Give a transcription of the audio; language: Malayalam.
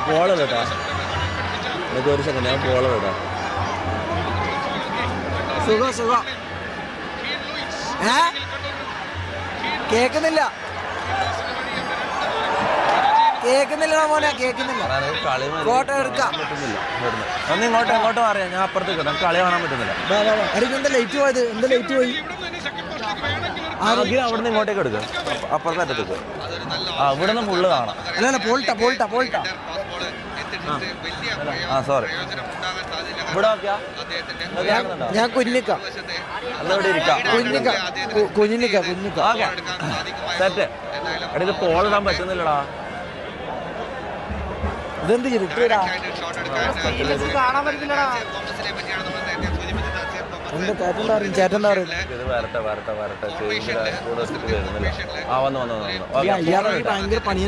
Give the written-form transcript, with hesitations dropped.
പോള കേട്ടാ എനിക്ക് ഒരു സെക്കൻഡ് ഞാൻ പോള കേട്ടാ. സുഖം സുഖം. കേക്കുന്നില്ല മോനെ, കേക്കുന്നില്ല. ഫോട്ടോ എടുക്കാം. ഇങ്ങോട്ട് പറയാം, ഞാൻ അപ്പുറത്തേക്ക് കിട്ടാം. കളി കാണാൻ പറ്റുന്നില്ല. എന്താ ലേറ്റ് പോയത്? എന്താ ലേറ്റ് പോയി? അവിടെ നിന്ന് ഇങ്ങോട്ടേക്ക് എടുക്കുക, അപ്പുറത്തെ അറ്റത്തേക്ക്. ഇവിടെ നിന്ന് ഫുള്ള് കാണാം. അല്ല പോൾട്ടാ. സോറി. ഇവിടെ ഞാൻ കുഞ്ഞിക്ക സെറ്റ്. ഇത് പോളിടാൻ പറ്റുന്നില്ലടാ. ഇതെന്ത് കാണാൻ പറ്റില്ലടാ. ചേട്ടൻ ഇത് വരട്ടെ. ഭയങ്കര പണി.